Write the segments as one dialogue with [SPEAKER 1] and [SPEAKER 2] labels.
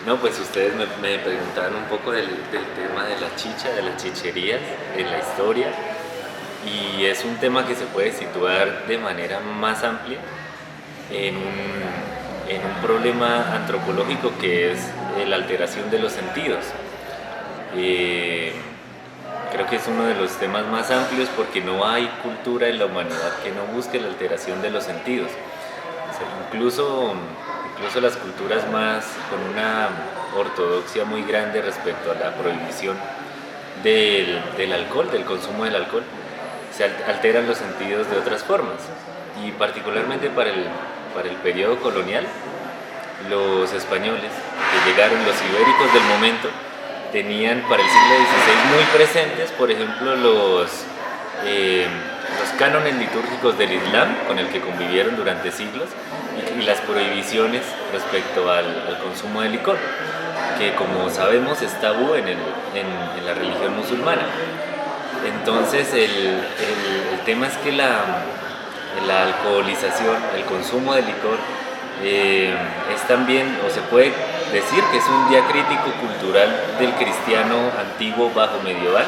[SPEAKER 1] No, pues ustedes me preguntaban un poco del tema de la chicha, de las chicherías en la historia, y es un tema que se puede situar de manera más amplia en un problema antropológico que es la alteración de los sentidos. Eh, Creo que es uno de los temas más amplios porque no hay cultura en la humanidad que no busque la alteración de los sentidos. O sea, incluso las culturas más con una ortodoxia muy grande respecto a la prohibición del alcohol, del consumo del alcohol, se alteran los sentidos de otras formas. Y particularmente para el periodo colonial, los españoles, que llegaron, los ibéricos del momento, tenían para el siglo XVI muy presentes, por ejemplo, los cánones litúrgicos del Islam, con el que convivieron durante siglos, y las prohibiciones respecto al consumo de licor, que como sabemos es tabú en la religión musulmana. Entonces el tema es que la alcoholización, el consumo de licor, es también, o se puede decir que es un diacrítico cultural del cristiano antiguo bajo medieval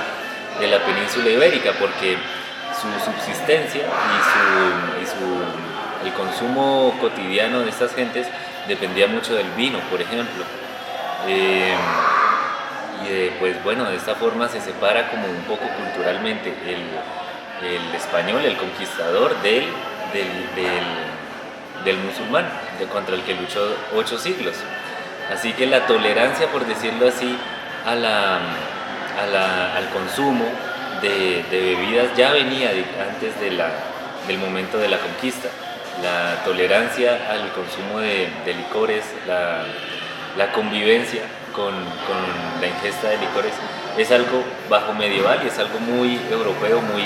[SPEAKER 1] de la península ibérica, porque su subsistencia y el consumo cotidiano de estas gentes dependía mucho del vino, por ejemplo. Pues bueno, de esta forma se separa como un poco culturalmente el español, el conquistador del musulmán, contra el que luchó 8 siglos. Así que la tolerancia, por decirlo así, al consumo de bebidas ya venía antes del momento de la conquista. La tolerancia al consumo de licores, la convivencia con la ingesta de licores es algo bajo medieval y es algo muy europeo, muy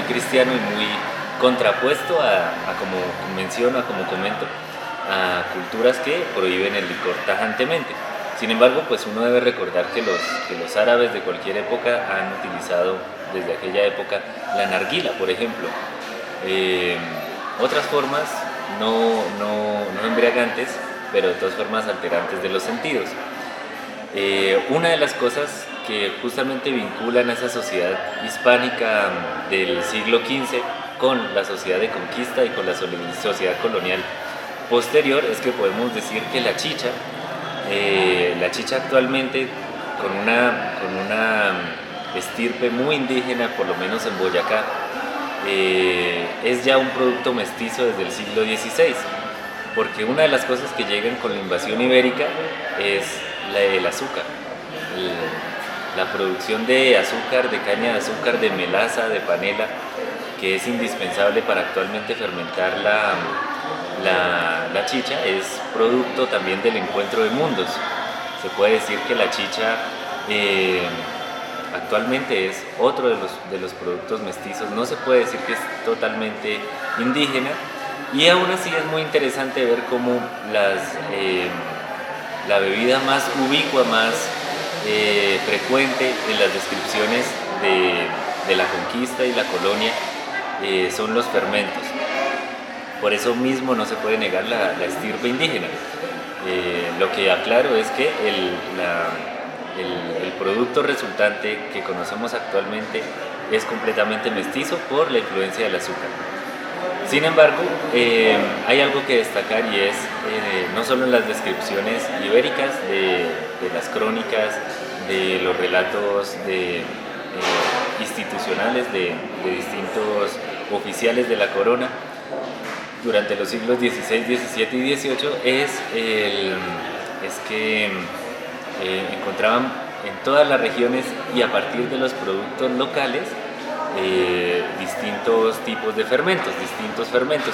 [SPEAKER 1] cristiano y muy contrapuesto como menciono, como comento, a culturas que prohíben el licor tajantemente. Sin embargo, pues uno debe recordar que los árabes de cualquier época han utilizado desde aquella época la narguila, por ejemplo. Otras formas no embriagantes, pero de todas formas alterantes de los sentidos. Una de las cosas que justamente vinculan a esa sociedad hispánica del siglo XV con la sociedad de conquista y con la sociedad colonial posterior es que podemos decir que la chicha actualmente con una estirpe muy indígena, por lo menos en Boyacá, es ya un producto mestizo desde el siglo XVI, porque una de las cosas que llegan con la invasión ibérica es el azúcar, la producción de azúcar, de caña de azúcar, de melaza, de panela, que es indispensable para actualmente fermentar la chicha, es producto también del encuentro de mundos. Se puede decir que la chicha actualmente es otro de los productos mestizos, no se puede decir que es totalmente indígena, y aún así es muy interesante ver cómo la bebida más ubicua, más frecuente en las descripciones de la conquista y la colonia son los fermentos. Por eso mismo no se puede negar la estirpe indígena. Lo que aclaro es que el producto resultante que conocemos actualmente es completamente mestizo por la influencia del azúcar. Sin embargo, hay algo que destacar, y es no solo en las descripciones ibéricas de las crónicas, de los relatos institucionales de distintos oficiales de la corona durante los siglos XVI, XVII y XVIII, es que encontraban en todas las regiones y a partir de los productos locales distintos tipos de fermentos,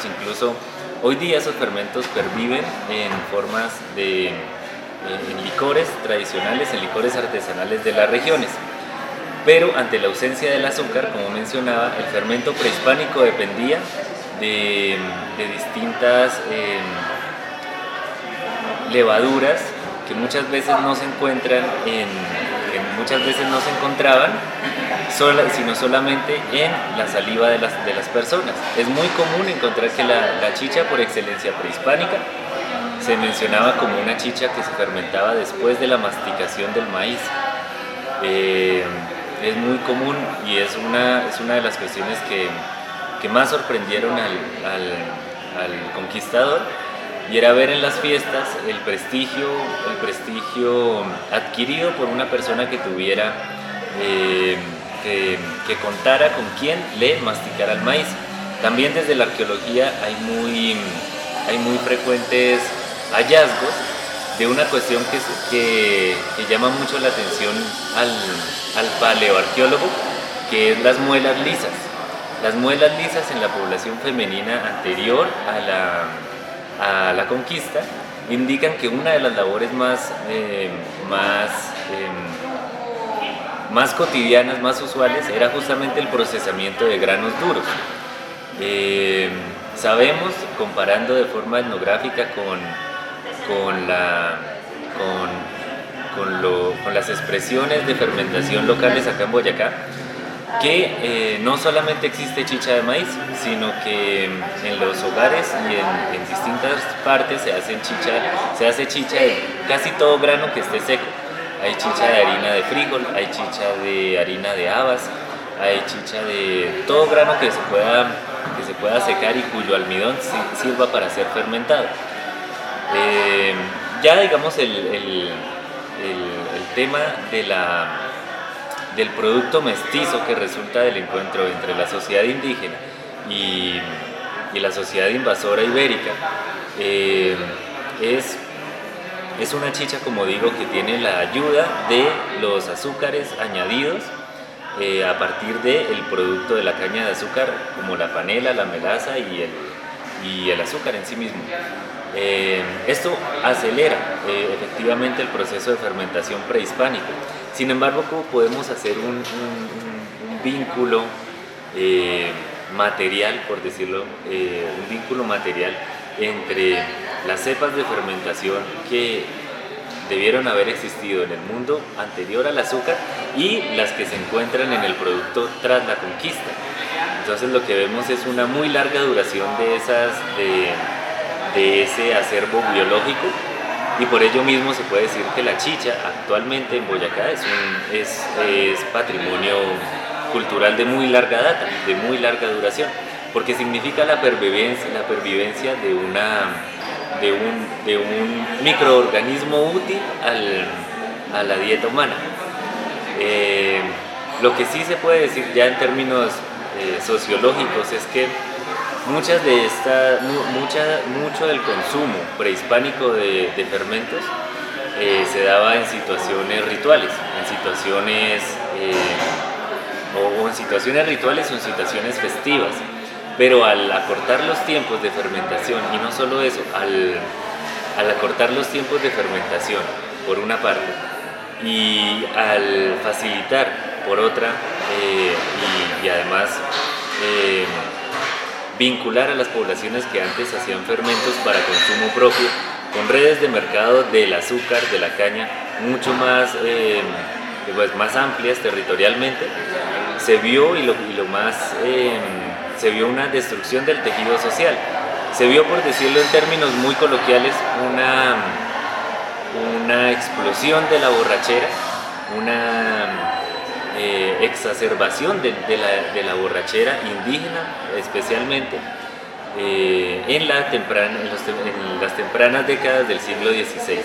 [SPEAKER 1] incluso hoy día esos fermentos perviven en formas en licores tradicionales, en licores artesanales de las regiones. Pero ante la ausencia del azúcar, como mencionaba, el fermento prehispánico dependía de distintas levaduras que muchas veces no se encuentran muchas veces no se encontraban sino solamente en la saliva de las personas. Es muy común encontrar que la chicha por excelencia prehispánica se mencionaba como una chicha que se fermentaba después de la masticación del maíz. Es muy común y es una de las cuestiones que más sorprendieron al conquistador, y era ver en las fiestas el prestigio adquirido por una persona que tuviera, que contara con quien le masticara el maíz. También desde la arqueología hay muy frecuentes hallazgos de una cuestión que llama mucho la atención al paleoarqueólogo, que es las muelas lisas. Las muelas lisas en la población femenina anterior a la conquista indican que una de las labores más cotidianas, más usuales, era justamente el procesamiento de granos duros. Sabemos, comparando de forma etnográfica con las expresiones de fermentación locales acá en Boyacá, que no solamente existe chicha de maíz, sino que en los hogares y en distintas partes se hace chicha de casi todo grano que esté seco. Hay chicha de harina de frijol, hay chicha de harina de habas, hay chicha de todo grano que se pueda secar y cuyo almidón sirva para ser fermentado. Ya digamos el tema del producto mestizo que resulta del encuentro entre la sociedad indígena y la sociedad invasora ibérica, es una chicha, como digo, que tiene la ayuda de los azúcares añadidos a partir del producto de la caña de azúcar, como la panela, la melaza y el azúcar en sí mismo. Esto acelera efectivamente el proceso de fermentación prehispánico. Sin embargo, ¿cómo podemos hacer un vínculo material, por decirlo, un vínculo material entre las cepas de fermentación que debieron haber existido en el mundo anterior al azúcar y las que se encuentran en el producto tras la conquista? Entonces lo que vemos es una muy larga duración de ese acervo biológico, y por ello mismo se puede decir que la chicha actualmente en Boyacá es patrimonio cultural de muy larga data, de muy larga duración, porque significa la pervivencia de un microorganismo útil a la dieta humana. Lo que sí se puede decir ya en términos sociológicos es que mucho del consumo prehispánico de fermentos se daba en situaciones rituales, en situaciones rituales o en situaciones festivas. Pero al acortar los tiempos de fermentación, y no solo eso, al acortar los tiempos de fermentación, por una parte, y al facilitar, por otra, y además vincular a las poblaciones que antes hacían fermentos para consumo propio, con redes de mercado del azúcar, de la caña, mucho más amplias territorialmente, se vio se vio una destrucción del tejido social. Se vio, por decirlo en términos muy coloquiales, una explosión de la borrachera, una exacerbación de la borrachera indígena, especialmente en las tempranas décadas del siglo XVI.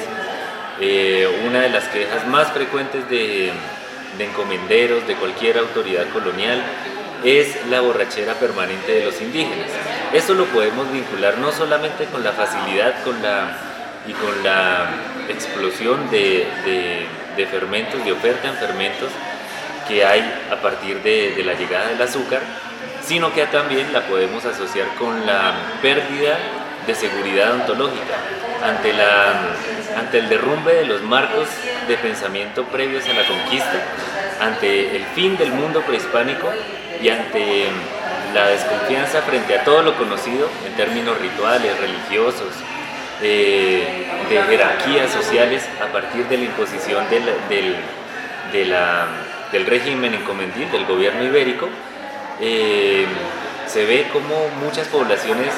[SPEAKER 1] Una de las quejas más frecuentes de encomenderos, de cualquier autoridad colonial, es la borrachera permanente de los indígenas. Esto lo podemos vincular no solamente con la facilidad con la explosión de fermentos, de oferta en fermentos que hay a partir de la llegada del azúcar, sino que también la podemos asociar con la pérdida de seguridad ontológica ante el derrumbe de los marcos de pensamiento previos a la conquista, ante el fin del mundo prehispánico y ante la desconfianza frente a todo lo conocido en términos rituales, religiosos, de jerarquías sociales a partir de la imposición del régimen encomendil, del gobierno ibérico. Se ve como muchas poblaciones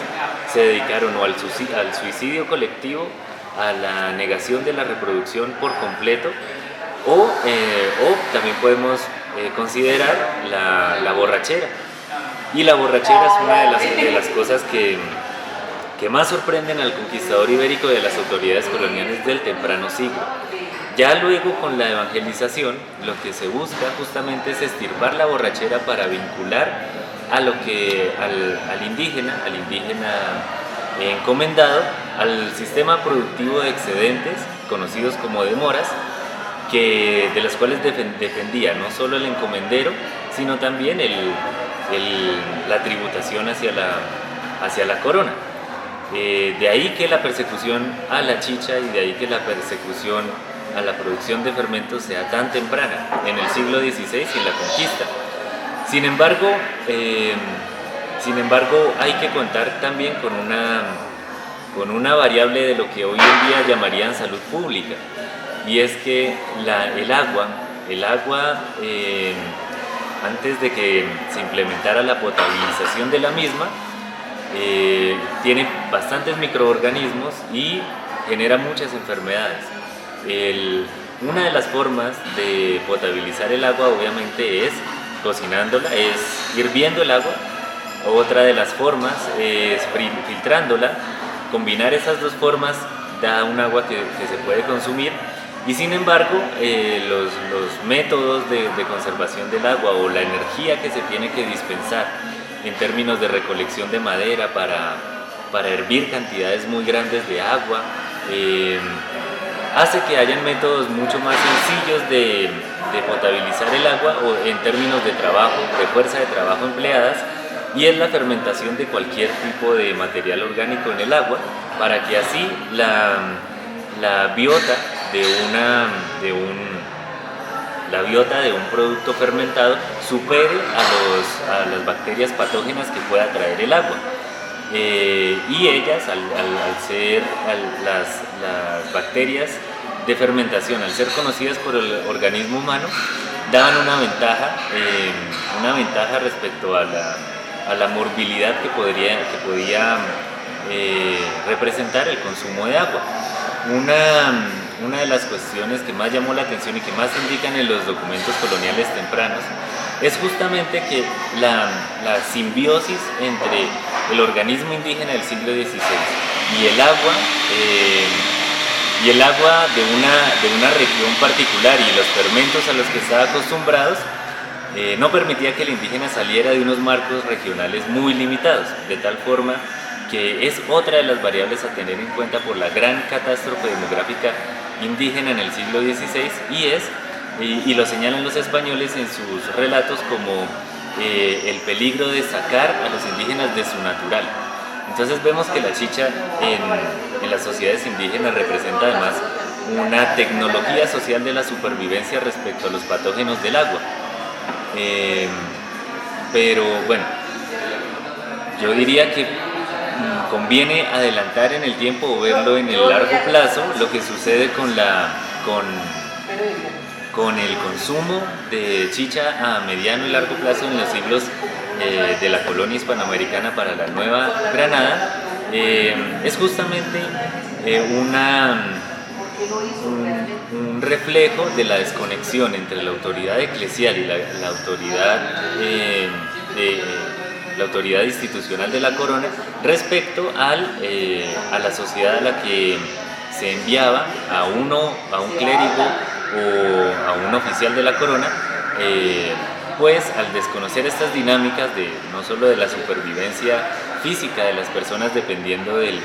[SPEAKER 1] se dedicaron o al suicidio colectivo a la negación de la reproducción por completo, o también podemos considerar la borrachera. Y la borrachera es una de las cosas que más sorprenden al conquistador ibérico de las autoridades coloniales del temprano siglo. Ya luego, con la evangelización, lo que se busca justamente es extirpar la borrachera para vincular al indígena encomendado al sistema productivo de excedentes, conocidos como demoras, de las cuales dependía no solo el encomendero, sino también la tributación hacia la corona. De ahí que la persecución a la chicha y de ahí que la persecución a la producción de fermentos sea tan temprana, en el siglo XVI y en la conquista. Sin embargo, hay que contar también con una variable de lo que hoy en día llamarían salud pública, y es que el agua, antes de que se implementara la potabilización de la misma, tiene bastantes microorganismos y genera muchas enfermedades. Una de las formas de potabilizar el agua obviamente es cocinándola, es hirviendo el agua. Otra de las formas es filtrándola. Combinar esas dos formas da un agua que se puede consumir, y sin embargo los métodos de conservación del agua o la energía que se tiene que dispensar en términos de recolección de madera para hervir cantidades muy grandes de agua, hace que hayan métodos mucho más sencillos de potabilizar el agua, o en términos de trabajo, de fuerza de trabajo empleadas, y es la fermentación de cualquier tipo de material orgánico en el agua, para que así la biota de un producto fermentado supere a las bacterias patógenas que pueda traer el agua. Y ellas, las bacterias de fermentación, al ser conocidas por el organismo humano, daban una ventaja respecto a la morbilidad que podía representar el consumo de agua. Una de las cuestiones que más llamó la atención y que más se indican en los documentos coloniales tempranos es justamente que la simbiosis entre el organismo indígena del siglo XVI y el agua de una región particular y los fermentos a los que estaba acostumbrados no permitía que el indígena saliera de unos marcos regionales muy limitados, de tal forma que es otra de las variables a tener en cuenta por la gran catástrofe demográfica indígena en el siglo XVI, y lo señalan los españoles en sus relatos como el peligro de sacar a los indígenas de su natural. Entonces vemos que la chicha en las sociedades indígenas representa además una tecnología social de la supervivencia respecto a los patógenos del agua. Pero bueno, yo diría que conviene adelantar en el tiempo o verlo en el largo plazo lo que sucede con el consumo de chicha a mediano y largo plazo en los siglos de la colonia hispanoamericana para la Nueva Granada. Es justamente un reflejo de la desconexión entre la autoridad eclesial y la autoridad institucional de la corona respecto a la sociedad a la que se enviaba a un clérigo o a un oficial de la corona, pues al desconocer estas dinámicas no solo de la supervivencia física de las personas dependiendo de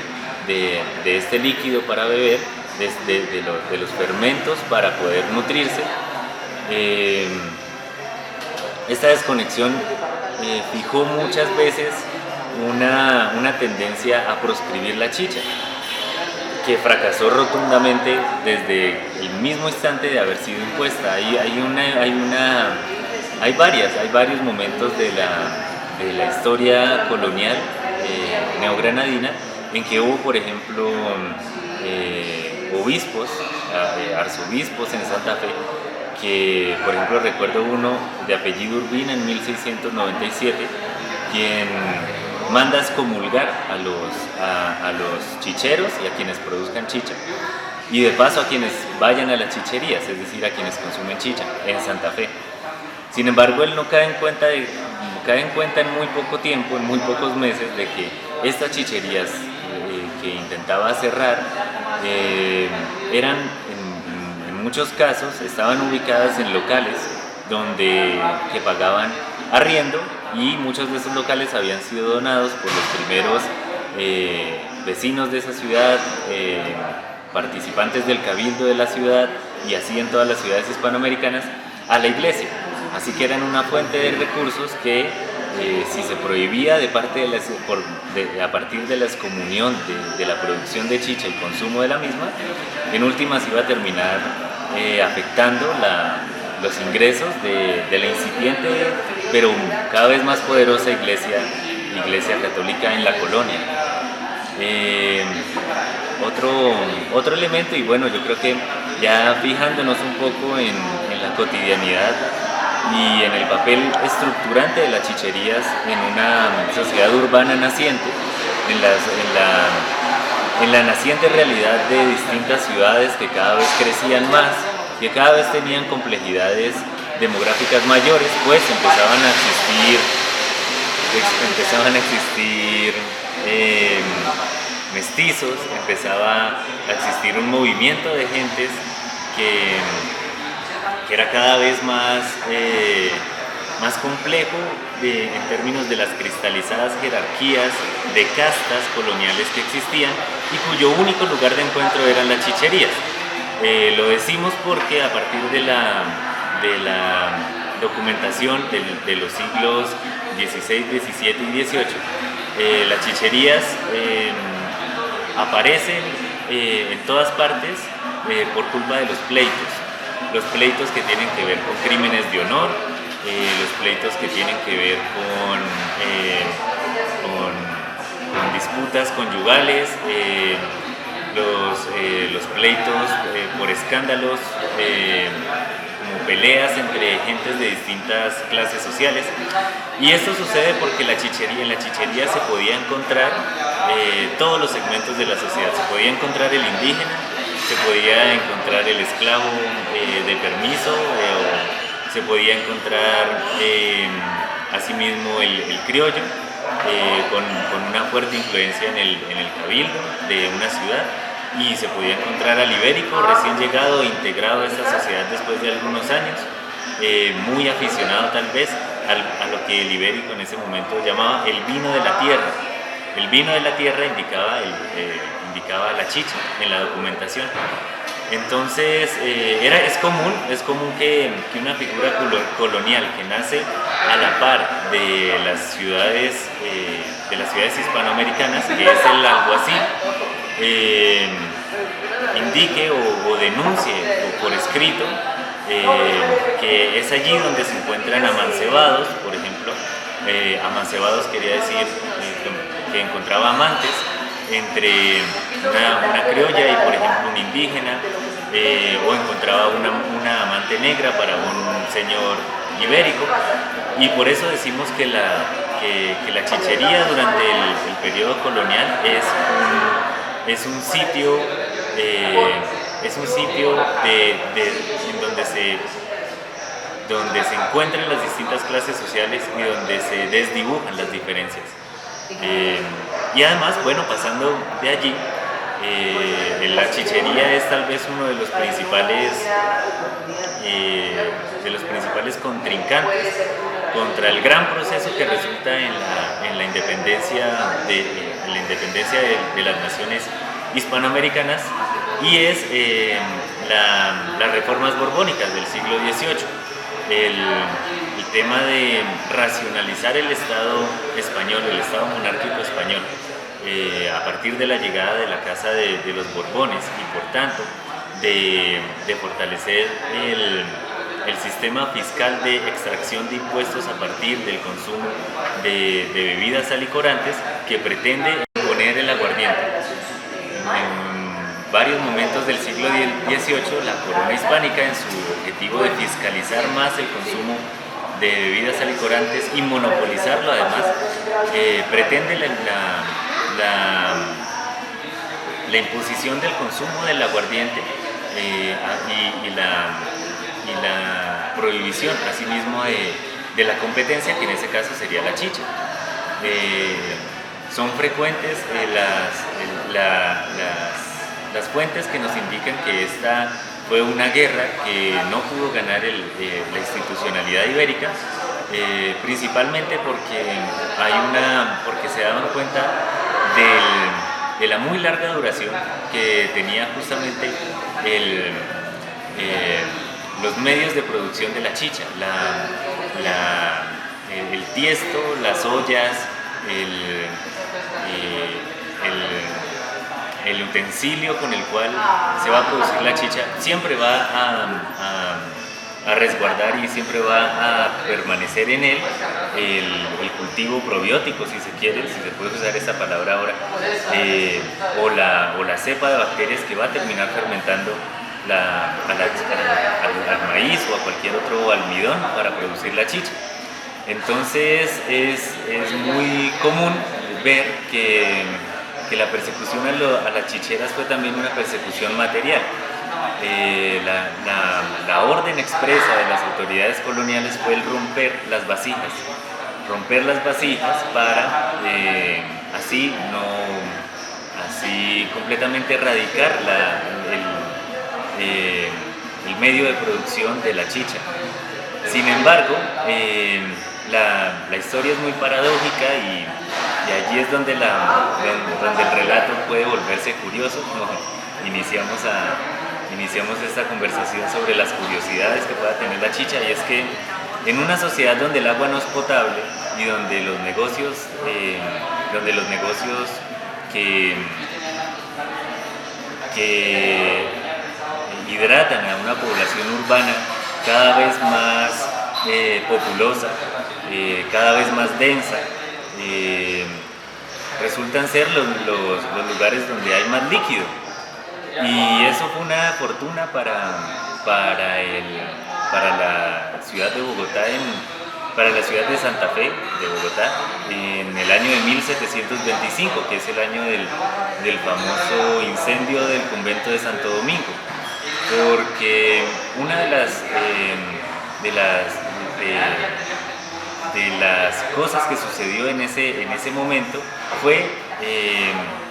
[SPEAKER 1] este líquido para beber, de los fermentos para poder nutrirse, esta desconexión fijó muchas veces una tendencia a proscribir la chicha, que fracasó rotundamente desde el mismo instante de haber sido impuesta. Hay varios momentos de la historia colonial neogranadina en que hubo, por ejemplo, obispos, arzobispos en Santa Fe, que por ejemplo recuerdo uno de apellido Urbina en 1697, quien manda excomulgar a los chicheros y a quienes produzcan chicha. Y de paso a quienes vayan a las chicherías, es decir, a quienes consumen chicha en Santa Fe. Sin embargo, él no cae en cuenta en muy poco tiempo, en muy pocos meses, de que estas chicherías que intentaba cerrar eran, en muchos casos, estaban ubicadas en locales que pagaban arriendo, y muchos de esos locales habían sido donados por los primeros vecinos de esa ciudad, participantes del cabildo de la ciudad, y así en todas las ciudades hispanoamericanas, a la iglesia. Así que eran una fuente de recursos que, si se prohibía a partir de la excomunión de la producción de chicha y consumo de la misma, en últimas iba a terminar afectando los ingresos de la incipiente pero cada vez más poderosa iglesia católica en la colonia. Otro elemento, y bueno, yo creo que ya fijándonos un poco en la cotidianidad y en el papel estructurante de las chicherías en una sociedad urbana naciente, en la naciente realidad de distintas ciudades que cada vez crecían más, que cada vez tenían complejidades demográficas mayores, pues empezaban a existir mestizos, empezaba a existir un movimiento de gentes que era cada vez más complejo en términos de las cristalizadas jerarquías de castas coloniales que existían, y cuyo único lugar de encuentro eran las chicherías. Lo decimos porque a partir de la documentación de los siglos XVI, XVII y XVIII, las chicherías aparecen en todas partes por culpa de los pleitos que tienen que ver con crímenes de honor, los pleitos que tienen que ver con disputas conyugales, los pleitos por escándalos, como peleas entre gentes de distintas clases sociales. Y esto sucede porque en la chichería se podía encontrar todos los segmentos de la sociedad. Se podía encontrar el indígena, se podía encontrar el esclavo de permiso, se podía encontrar asimismo el criollo, con una fuerte influencia en el cabildo de una ciudad, y se podía encontrar al ibérico recién llegado, integrado a esta sociedad después de algunos años, muy aficionado tal vez a lo que el ibérico en ese momento llamaba el vino de la tierra. El vino de la tierra indicaba la chicha en la documentación. Entonces es común que una figura colonial que nace a la par de las ciudades hispanoamericanas, que es el alguacil, indique o denuncie por escrito que es allí donde se encuentran amancebados, por ejemplo. Amancebados quería decir que encontraba amantes entre una criolla y, por ejemplo, un indígena, o encontraba una amante negra para un señor ibérico. Y por eso decimos que la chichería durante el periodo colonial es un sitio en donde se encuentran las distintas clases sociales y donde se desdibujan las diferencias. Y además, bueno, pasando de allí, la chichería es tal vez uno de los principales contrincantes contra el gran proceso que resulta en la independencia de las naciones hispanoamericanas, y es las reformas borbónicas del siglo XVIII. El tema de racionalizar el Estado español, el Estado monárquico español, a partir de la llegada de la Casa de los Borbones, y por tanto de fortalecer el sistema fiscal de extracción de impuestos a partir del consumo de bebidas alicorantes, que pretende imponer el aguardiente. En varios momentos del siglo XVIII, la corona hispánica, en su objetivo de fiscalizar más el consumo de bebidas alicorantes y monopolizarlo además, pretende la imposición del consumo del aguardiente y la prohibición asimismo de la competencia, que en ese caso sería la chicha. Son frecuentes las fuentes que nos indican que esta fue una guerra que no pudo ganar la institucionalidad ibérica, principalmente porque se daban cuenta de la muy larga duración que tenía justamente los medios de producción de la chicha, el tiesto, las ollas, el utensilio con el cual se va a producir la chicha siempre va a resguardar y siempre va a permanecer en él el cultivo probiótico, si se quiere, si se puede usar esa palabra ahora, o la cepa de bacterias que va a terminar fermentando al maíz o a cualquier otro almidón para producir la chicha. Entonces es muy común ver que la persecución a las chicheras fue también una persecución material. La orden expresa de las autoridades coloniales fue el romper las vasijas para así completamente erradicar el medio de producción de la chicha. Sin embargo, la historia es muy paradójica y allí es donde el relato puede volverse curioso. Iniciamos esta conversación sobre las curiosidades que pueda tener la chicha, y es que en una sociedad donde el agua no es potable y donde los negocios que hidratan a una población urbana cada vez más populosa, cada vez más densa, resultan ser los lugares donde hay más líquido. Y eso fue una fortuna para la ciudad de Bogotá, para la ciudad de Santa Fe de Bogotá, en el año de 1725, que es el año del famoso incendio del convento de Santo Domingo, porque una de las cosas que sucedió en ese momento fue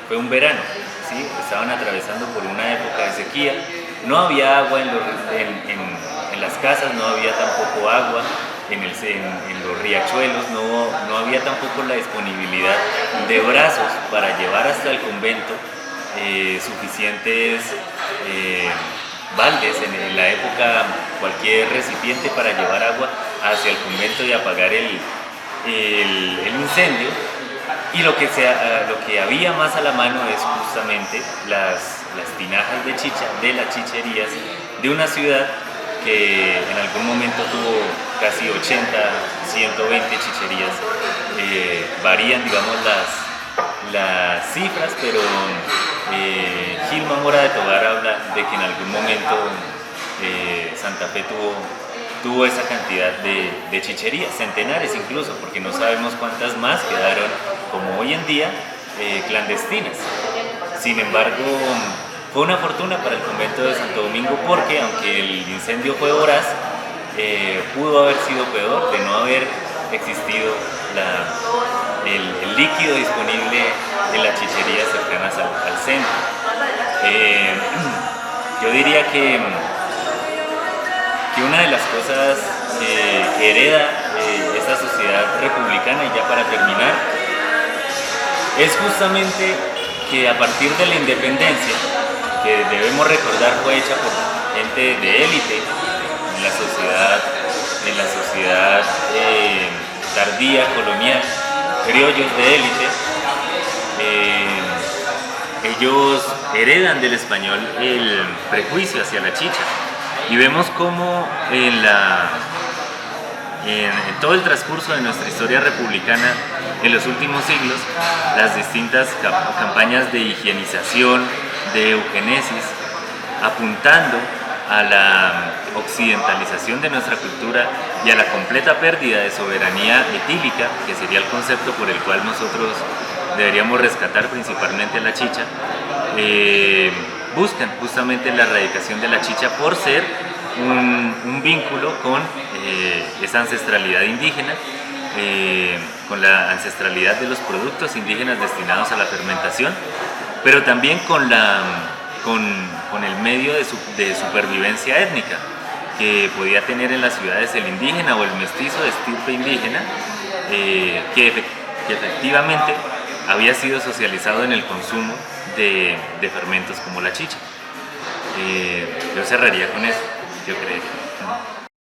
[SPEAKER 1] un verano, ¿sí? Estaban atravesando por una época de sequía, no había agua en las casas, no había tampoco agua en los riachuelos, no había tampoco la disponibilidad de brazos para llevar hasta el convento suficientes baldes en la época, cualquier recipiente para llevar agua hacia el convento y apagar el incendio. Y lo que había más a la mano es justamente las tinajas de chicha de las chicherías de una ciudad que en algún momento tuvo casi 80, 120 chicherías. Varían, digamos, las cifras, pero Gilman Mora de Tovar habla de que en algún momento Santa Fe tuvo esa cantidad de chicherías, centenares incluso, porque no sabemos cuántas más quedaron, como hoy en día, clandestinas. Sin embargo, fue una fortuna para el convento de Santo Domingo, porque aunque el incendio fue voraz, pudo haber sido peor de no haber existido el líquido disponible en las chicherías cercanas al centro. Yo diría que una de las cosas que hereda esta sociedad republicana, y ya para terminar, es justamente que a partir de la independencia, que debemos recordar fue hecha por gente de élite en la sociedad tardía, colonial, criollos de élite, ellos heredan del español el prejuicio hacia la chicha. Y vemos cómo en todo el transcurso de nuestra historia republicana, en los últimos siglos, las distintas campañas de higienización, de eugenesis, apuntando a la occidentalización de nuestra cultura y a la completa pérdida de soberanía etílica, que sería el concepto por el cual nosotros deberíamos rescatar principalmente a la chicha, buscan justamente la erradicación de la chicha por ser un vínculo con esa ancestralidad indígena, con la ancestralidad de los productos indígenas destinados a la fermentación, pero también con el medio de supervivencia étnica que podía tener en las ciudades el indígena o el mestizo de estirpe indígena, que efectivamente había sido socializado en el consumo de fermentos como la chicha. Yo cerraría con eso, yo creo.